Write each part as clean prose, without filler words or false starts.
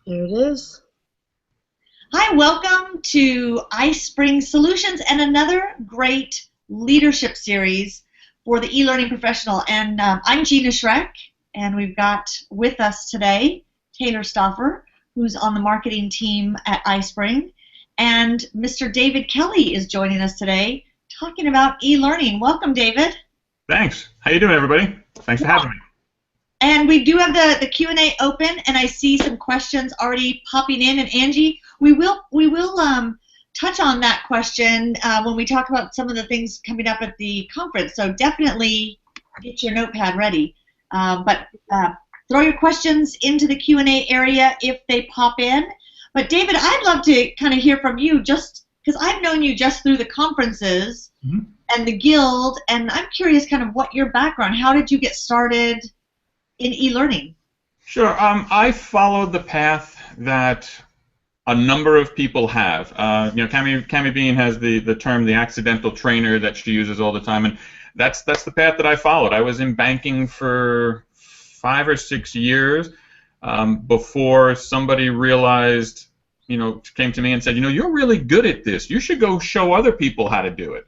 There it is. Hi, welcome to iSpring Solutions and another great leadership series for the e-learning professional. And I'm Gina Schreck, and we've got with us today Taylor Stoffer, who's on the marketing team at iSpring, and Mr. David Kelly is joining us today talking about e-learning. Welcome, David. Thanks. How you doing, everybody? Thanks for having me. And we do have the Q&A open, and I see some questions already popping in. And Angie, we will touch on that question when we talk about some of the things coming up at the conference. So definitely get your notepad ready. But throw your questions into the Q&A area if they pop in. But David, I'd love to kind of hear from you, just because I've known you just through the conferences and the guild, and I'm curious kind of what your background. How did you get started in e-learning? Sure. I followed the path that a number of people have. Cami Bean has the term the accidental trainer that she uses all the time, and that's the path that I followed. I was in banking for 5 or 6 years before somebody realized, came to me and said, you're really good at this. You should go show other people how to do it.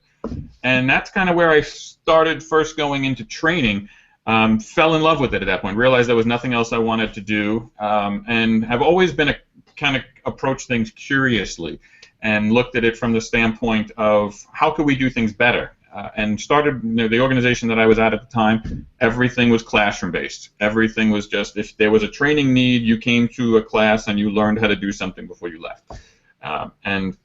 And that's kind of where I started first going into training. Fell in love with it at that point, realized there was nothing else I wanted to do, and have always been a kind of approach things curiously and looked at it from the standpoint of how could we do things better, and started the organization that I was at the time. Everything was classroom based. Everything was just, if there was a training need, you came to a class and you learned how to do something before you left. And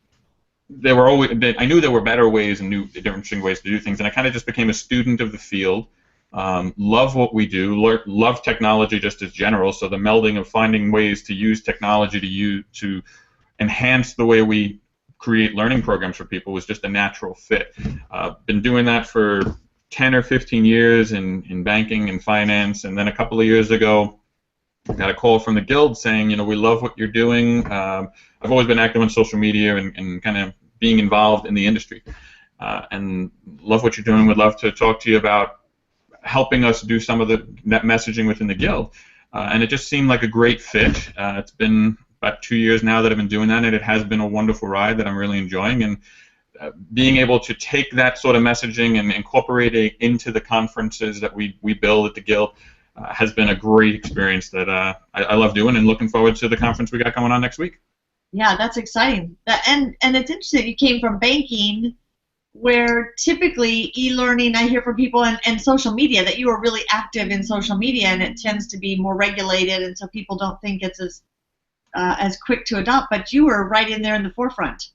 there were always, I knew there were better ways and new different ways to do things, and I kind of just became a student of the field. Love what we do, love technology just as general, so the melding of finding ways to use technology to enhance the way we create learning programs for people was just a natural fit. Been doing that for 10 or 15 years in banking and finance, and then a couple of years ago I got a call from the guild saying, we love what you're doing. I've always been active on social media and kind of being involved in the industry, and love what you're doing, would love to talk to you about helping us do some of the net messaging within the guild, and it just seemed like a great fit. It's been about 2 years now that I've been doing that, and it has been a wonderful ride that I'm really enjoying. And being able to take that sort of messaging and incorporate it into the conferences that we build at the guild has been a great experience that I love doing, and looking forward to the conference we got going on next week. Yeah, that's exciting. And it's interesting. You came from banking, where typically e-learning, I hear from people, and social media, that you are really active in social media, and it tends to be more regulated, and so people don't think it's as quick to adopt, but you were right in there in the forefront.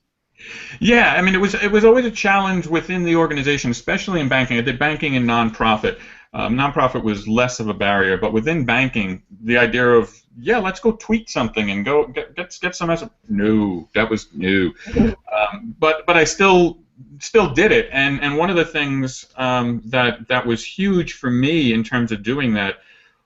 Yeah, I mean, it was always a challenge within the organization, especially in banking. I did banking and nonprofit. Nonprofit was less of a barrier, but within banking, the idea of, yeah, let's go tweak something and go get some message. No, that was new. But I still did it, and one of the things that was huge for me in terms of doing that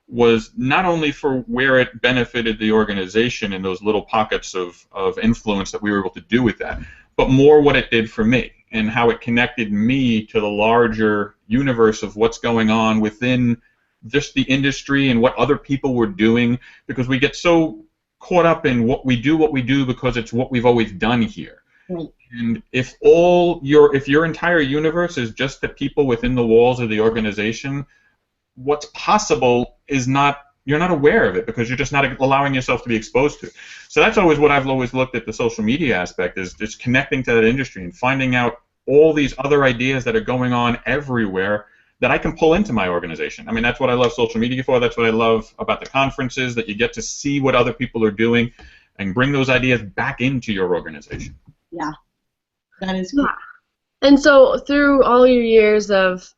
was not only for where it benefited the organization in those little pockets of influence that we were able to do with that, but more what it did for me and how it connected me to the larger universe of what's going on within just the industry and what other people were doing, because we get so caught up in what we do because it's what we've always done here. Right. And if your entire universe is just the people within the walls of the organization, what's possible is you're not aware of it because you're just not allowing yourself to be exposed to it. So that's always what I've always looked at the social media aspect, is just connecting to that industry and finding out all these other ideas that are going on everywhere that I can pull into my organization. I mean, that's what I love social media for. That's what I love about the conferences, that you get to see what other people are doing and bring those ideas back into your organization. Yeah, that is cool. And so through all your years of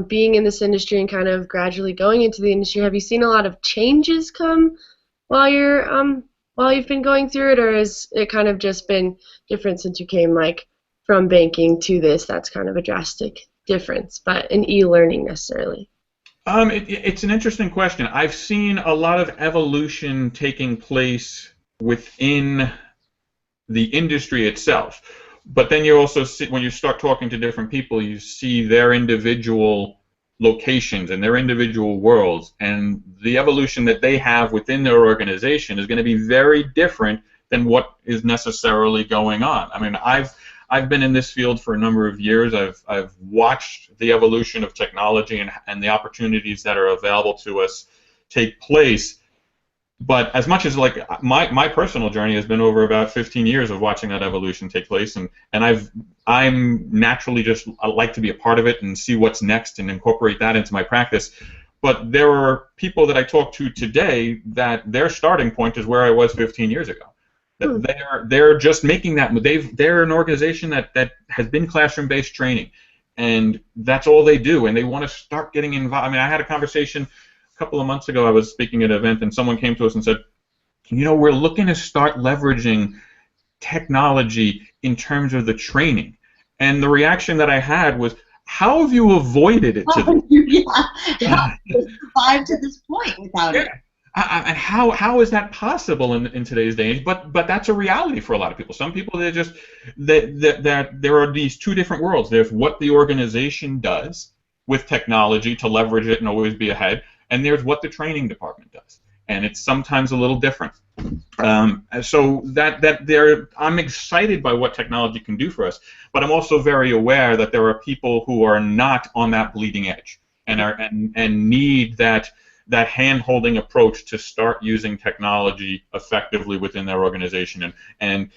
being in this industry and kind of gradually going into the industry, have you seen a lot of changes come while you've been going through it, or has it kind of just been different since you came from banking to this? That's kind of a drastic difference, but in e-learning necessarily. It's an interesting question. I've seen a lot of evolution taking place within the industry itself. But then you also see, when you start talking to different people, you see their individual locations and their individual worlds, and the evolution that they have within their organization is going to be very different than what is necessarily going on. I mean, I've been in this field for a number of years. I've watched the evolution of technology and the opportunities that are available to us take place. But as much as like my personal journey has been over about 15 years of watching that evolution take place, and I'm naturally just I like to be a part of it and see what's next and incorporate that into my practice. But there are people that I talk to today that their starting point is where I was 15 years ago. That they're just making that they're an organization that has been classroom-based training, and that's all they do, and they want to start getting involved. I mean, I had a conversation a couple of months ago. I was speaking at an event, and someone came to us and said, you know, we're looking to start leveraging technology in terms of the training. And the reaction that I had was, how have you avoided it to yeah. How have you survived to this point without it? And how is that possible in today's day and age? But that's a reality for a lot of people. Some people, they're just that there are these two different worlds. There's what the organization does with technology to leverage it and always be ahead, and there's what the training department does, and it's sometimes a little different. So I'm excited by what technology can do for us, but I'm also very aware that there are people who are not on that bleeding edge and need that hand-holding approach to start using technology effectively within their organization. And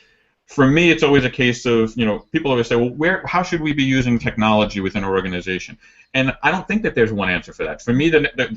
for me, it's always a case of, you know, people always say, well, how should we be using technology within our organization? And I don't think that there's one answer for that. For me,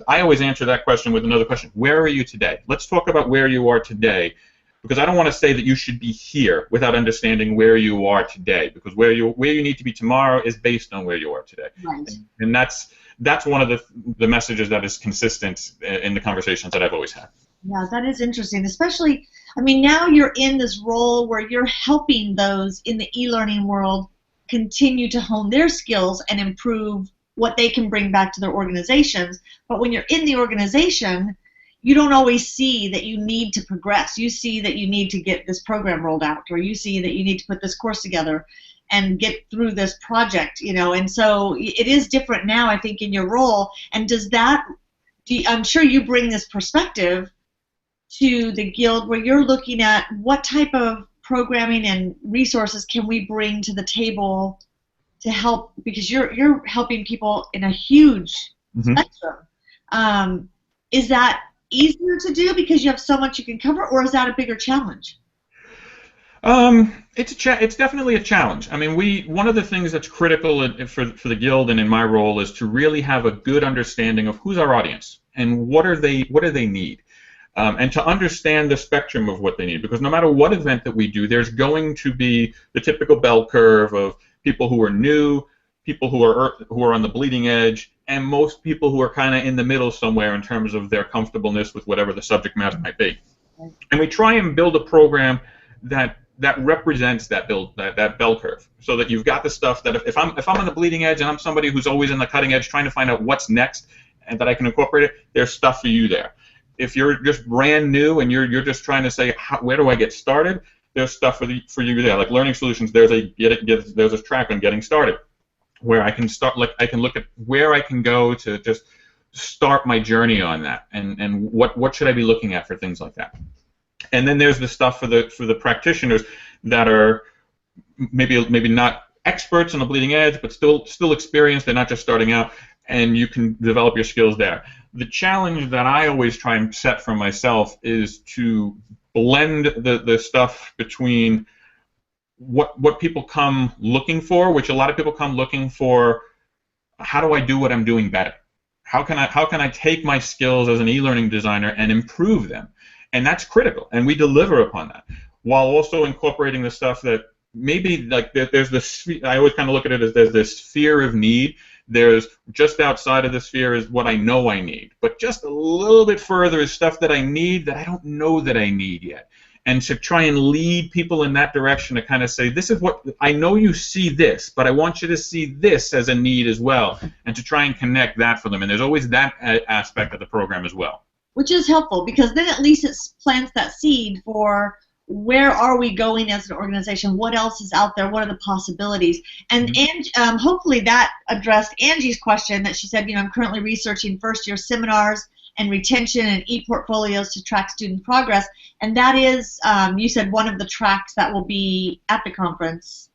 I always answer that question with another question. Where are you today? Let's talk about where you are today, because I don't want to say that you should be here without understanding where you are today, because where you need to be tomorrow is based on where you are today. Right. And that's one of the messages that is consistent in the conversations that I've always had. Yeah, that is interesting. Especially, I mean, now you're in this role where you're helping those in the e-learning world continue to hone their skills and improve what they can bring back to their organizations. But when you're in the organization, you don't always see that you need to progress. You see that you need to get this program rolled out, or you see that you need to put this course together and get through this project, you know. And so it is different now, I think, in your role. And I'm sure you bring this perspective to the guild where you're looking at what type of programming and resources can we bring to the table to help, because you're helping people in a huge spectrum. Is that easier to do because you have so much you can cover, or is that a bigger challenge? It's definitely a challenge. I mean, one of the things that's critical for the guild and in my role is to really have a good understanding of who's our audience and what do they need, and to understand the spectrum of what they need. Because no matter what event that we do, there's going to be the typical bell curve of people who are new, people who are on the bleeding edge, and most people who are kind of in the middle somewhere in terms of their comfortableness with whatever the subject matter might be. And we try and build a program that represents that bell curve, so that you've got the stuff that if I'm on the bleeding edge and I'm somebody who's always in the cutting edge trying to find out what's next and that I can incorporate it, there's stuff for you there. If you're just brand new and you're just trying to say, where do I get started, there's stuff for you there. Like Learning Solutions, there's a track on getting started where I can start. Like I can look at where I can go to just start my journey on that, and what should I be looking at for things like that. And then there's the stuff for the practitioners that are maybe not experts on the bleeding edge, but still experienced. They're not just starting out, and you can develop your skills there. The challenge that I always try and set for myself is to blend the stuff between what people come looking for, which a lot of people come looking for. How do I do what I'm doing better? How can I take my skills as an e-learning designer and improve them? And that's critical, and we deliver upon that, while also incorporating the stuff that maybe, like, there's this, I always kind of look at it as there's this sphere of need. There's just outside of the sphere is what I know I need, but just a little bit further is stuff that I need that I don't know that I need yet. And to try and lead people in that direction to kind of say, this is what, I know you see this, but I want you to see this as a need as well, and to try and connect that for them. And there's always that aspect of the program as well. Which is helpful, because then at least it plants that seed for where are we going as an organization? What else is out there? What are the possibilities? And hopefully that addressed Angie's question that she said, I'm currently researching first-year seminars and retention and e-portfolios to track student progress. And that is, you said, one of the tracks that will be at the conference.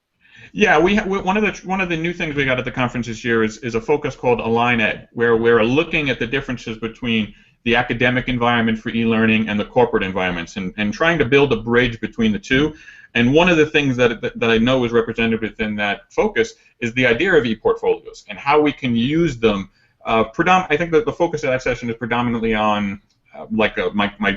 Yeah, one of the new things we got at the conference this year is a focus called Align Ed, where we're looking at the differences between the academic environment for e-learning and the corporate environments, and trying to build a bridge between the two. And one of the things that I know is represented within that focus is the idea of e-portfolios and how we can use them. I think that the focus of that session is predominantly on my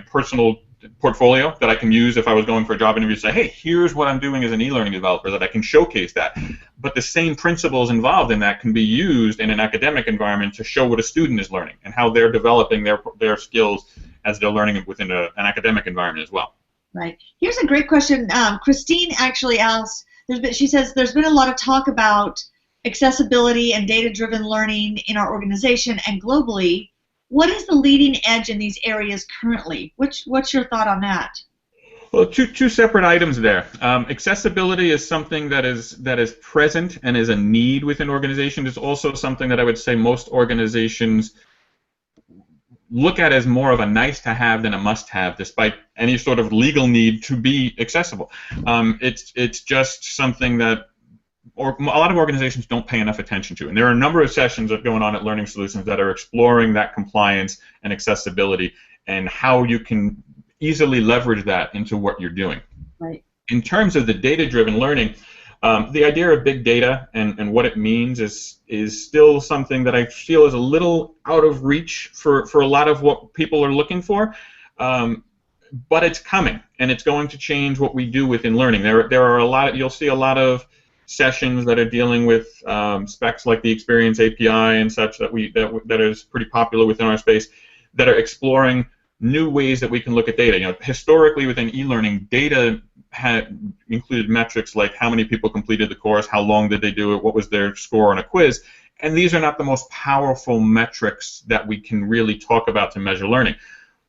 personal portfolio that I can use if I was going for a job interview to say, hey, here's what I'm doing as an e-learning developer, that I can showcase that. But the same principles involved in that can be used in an academic environment to show what a student is learning and how they're developing their skills as they're learning within an academic environment as well. Right. Here's a great question. Christine actually asked, she says, there's been a lot of talk about accessibility and data-driven learning in our organization and globally. What is the leading edge in these areas currently? What's your thought on that? Well, two separate items there. Accessibility is something that is present and is a need within organizations. It's also something that I would say most organizations look at as more of a nice-to-have than a must-have, despite any sort of legal need to be accessible. It's just something that a lot of organizations don't pay enough attention to. And there are a number of sessions that are going on at Learning Solutions that are exploring that compliance and accessibility and how you can easily leverage that into what you're doing. Right. In terms of the data-driven learning, the idea of big data and what it means is still something that I feel is a little out of reach for a lot of what people are looking for. But it's coming, and it's going to change what we do within learning. There are you'll see a lot of sessions that are dealing with specs like the Experience API and such that is pretty popular within our space, that are exploring new ways that we can look at data. Historically within e-learning, data had included metrics like how many people completed the course, how long did they do it, what was their score on a quiz, and these are not the most powerful metrics that we can really talk about to measure learning.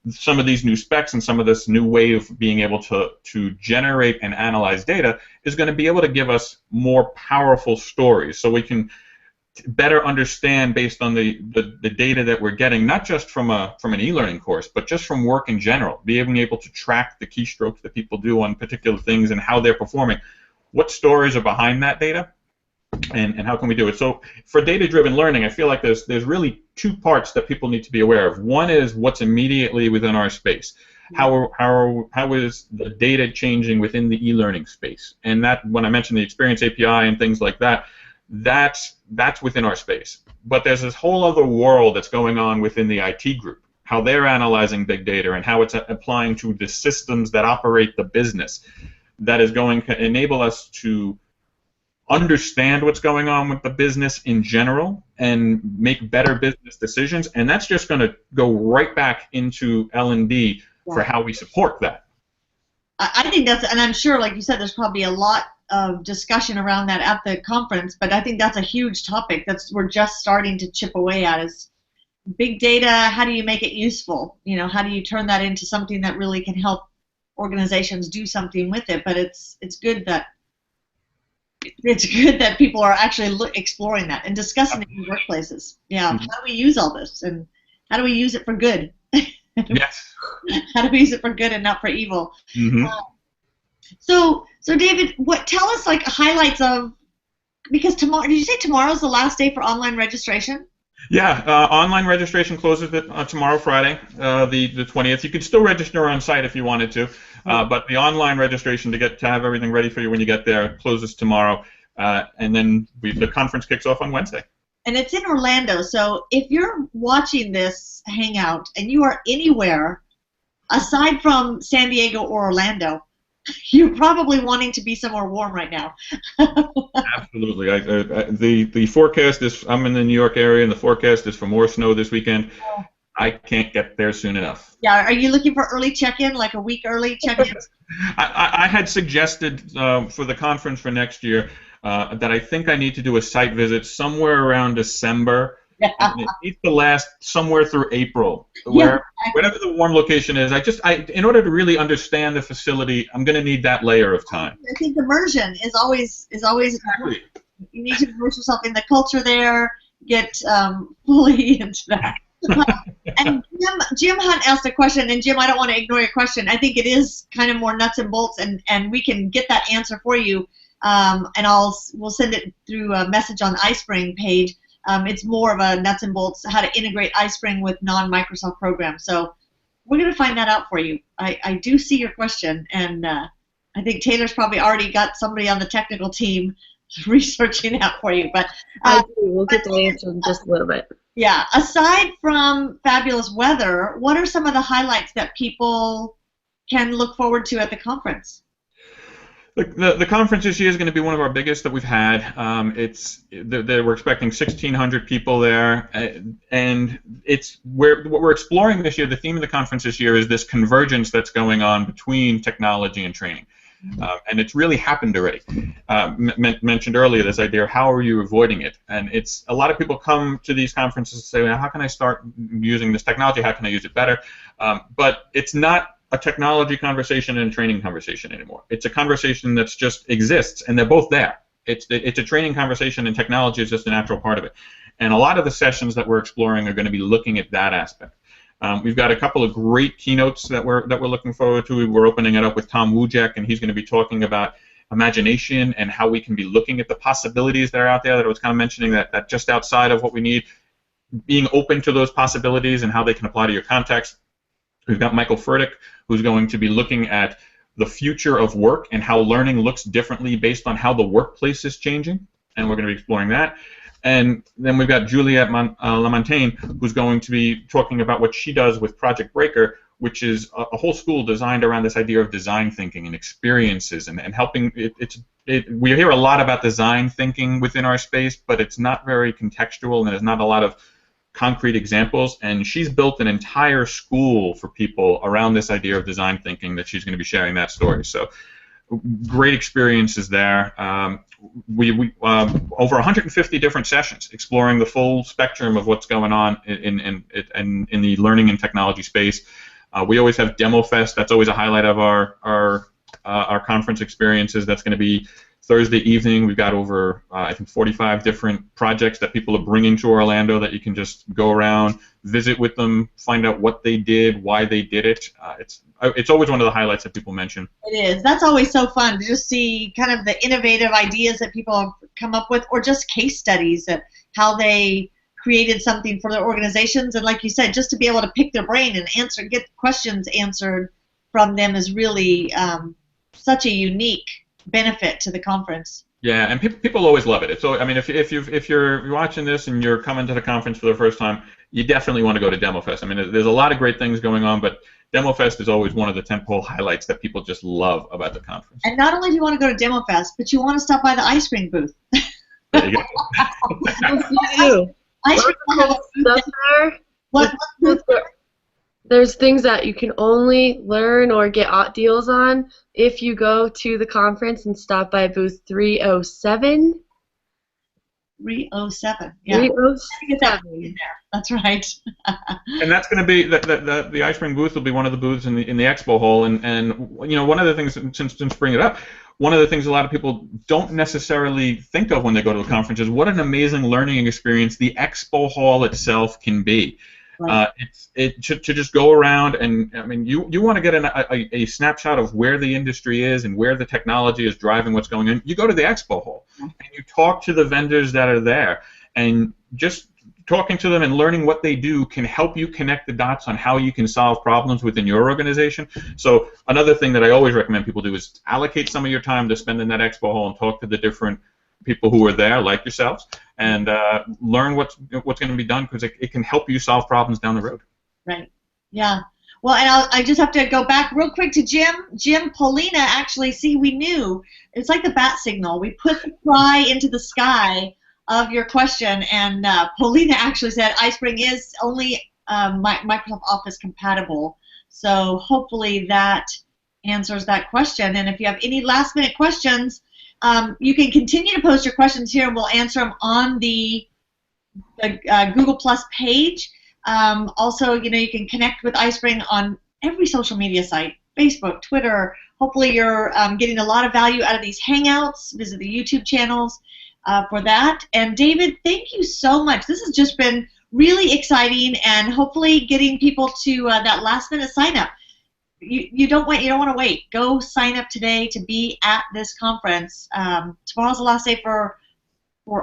Some of these new specs and some of this new way of being able to generate and analyze data is going to be able to give us more powerful stories, so we can better understand based on the data that we're getting, not just from an e-learning course, but just from work in general, being able to track the keystrokes that people do on particular things and how they're performing. What stories are behind that data? And how can we do it? So for data-driven learning, I feel like there's really two parts that people need to be aware of. One is what's immediately within our space. How is the data changing within the e-learning space? And that, when I mentioned the Experience API and things like that, that's within our space. But there's this whole other world that's going on within the IT group, how they're analyzing big data and how it's applying to the systems that operate the business, that is going to enable us to understand what's going on with the business in general and make better business decisions, and that's just going to go right back into L&D for how we support that. I think that's, and I'm sure, like you said, there's probably a lot of discussion around that at the conference, but I think that's a huge topic we're just starting to chip away at, is big data. How do you make it useful? How do you turn that into something that really can help organizations do something with it? But it's good that people are actually exploring that and discussing it in workplaces. Yeah, How do we use all this, and how do we use it for good? Yes. How do we use it for good and not for evil? Mm-hmm. So David, tell us like highlights of, because tomorrow, did you say tomorrow's the last day for online registration? Yeah, online registration closes tomorrow, Friday, the 20th. You can still register on site if you wanted to, but the online registration to have everything ready for you when you get there closes tomorrow, and then the conference kicks off on Wednesday. And it's in Orlando, so if you're watching this hangout and you are anywhere aside from San Diego or Orlando, you're probably wanting to be somewhere warm right now. Absolutely. The forecast is, I'm in the New York area, and the forecast is for more snow this weekend. I can't get there soon enough. Yeah, are you looking for early check-in, like a week early check-in? I had suggested for the conference for next year that I think I need to do a site visit somewhere around December Yeah. And it needs to last somewhere through April, Yeah, where whatever the warm location is. In order to really understand the facility, I'm going to need that layer of time. I think immersion is always Exactly. you need to immerse yourself in the culture there, get fully into that. And Jim Hunt asked a question, and Jim, I don't want to ignore your question. I think it is kind of more nuts and bolts, and we can get that answer for you, and we'll send it through a message on the iSpring page. It's more of a nuts and bolts, how to integrate iSpring with non-Microsoft programs. So we're going to find that out for you. I do see your question, and I think Taylor's probably already got somebody on the technical team researching that for you. But I do. We'll get the answer in just a little bit. yeah, aside from fabulous weather, what are some of the highlights that people can look forward to at the conference? The conference this year is going to be one of our biggest that we've had. We're expecting 1,600 people there, and what we're exploring this year. The theme of the conference this year is this convergence that's going on between technology and training, and it's really happened already. Mentioned earlier this idea of how are you avoiding it, and it's a lot of people come to these conferences and say, well, how can I start using this technology? How can I use it better? But it's not a technology conversation and a training conversation anymore. It's a conversation that just exists, and they're both there. It's a training conversation, and technology is just a natural part of it. And a lot of the sessions that we're exploring are going to be looking at that aspect. We've got a couple of great keynotes that we're looking forward to. We're opening it up with Tom Wujek, and he's going to be talking about imagination and how we can be looking at the possibilities that are out there. That I was kind of mentioning that just outside of what we need, being open to those possibilities and how they can apply to your context. We've got Michael Furtick, who's going to be looking at the future of work and how learning looks differently based on how the workplace is changing, and we're going to be exploring that. And then we've got Juliette Lamontagne, who's going to be talking about what she does with Project Breaker, which is a whole school designed around this idea of design thinking and experiences and helping. We hear a lot about design thinking within our space, but it's not very contextual, and there's not a lot of concrete examples, and she's built an entire school for people around this idea of design thinking that she's going to be sharing that story. So great experiences there. Over 150 different sessions exploring the full spectrum of what's going on in the learning and technology space. We always have Demo Fest. That's always a highlight of our conference experiences. That's going to be Thursday evening. We've got over, I think, 45 different projects that people are bringing to Orlando that you can just go around, visit with them, find out what they did, why they did it. It's always one of the highlights that people mention. It is. That's always so fun to just see kind of the innovative ideas that people have come up with, or just case studies of how they created something for their organizations. And like you said, just to be able to pick their brain and get questions answered from them is really such a unique benefit to the conference. Yeah, and people always love it. So I mean, if you're watching this and you're coming to the conference for the first time, you definitely want to go to Demo Fest. I mean, there's a lot of great things going on, but Demo Fest is always one of the tentpole highlights that people just love about the conference. And not only do you want to go to Demo Fest, but you want to stop by the iSpring booth. There you go. iSpring will have a booth there. What booth there? There's things that you can only learn or get deals on if you go to the conference and stop by booth 307. 307. Yeah. 307. Get that in there. That's right. And that's going to be the iSpring booth will be one of the booths in the expo hall, and you know, one of the things, since bringing it up, one of the things a lot of people don't necessarily think of when they go to a conference is what an amazing learning experience the expo hall itself can be. Right. To just go around, and I mean, you want to get a snapshot of where the industry is and where the technology is driving what's going on. You go to the expo hall and you talk to the vendors that are there, and just talking to them and learning what they do can help you connect the dots on how you can solve problems within your organization. So another thing that I always recommend people do is allocate some of your time to spend in that expo hall and talk to the different people who are there, like yourselves, and learn what's going to be done, because it can help you solve problems down the road. Right. Yeah. Well, and I just have to go back real quick to Jim. Jim, Paulina, actually, we knew. It's like the bat signal. We put the cry into the sky of your question, and Paulina actually said iSpring is only Microsoft Office compatible. So hopefully that answers that question. And if you have any last-minute questions, you can continue to post your questions here, and we'll answer them on the the Google Plus page. Also, you can connect with iSpring on every social media site, Facebook, Twitter. Hopefully you're getting a lot of value out of these Hangouts. Visit the YouTube channels for that. And David, thank you so much. This has just been really exciting, and hopefully getting people to that last-minute sign-up. You don't want to wait. Go sign up today to be at this conference. Tomorrow's the last day for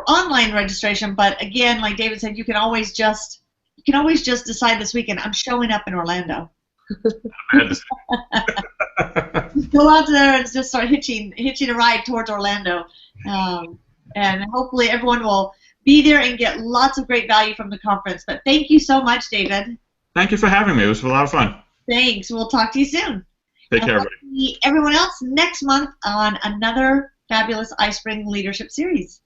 online registration, but again, like David said, you can always just decide this weekend, I'm showing up in Orlando. Go out there and just start hitching a ride towards Orlando, and hopefully everyone will be there and get lots of great value from the conference. But thank you so much, David. Thank you for having me. It was a lot of fun. Thanks. We'll talk to you soon. Take care, everybody. See everyone else next month on another fabulous iSpring Leadership Series.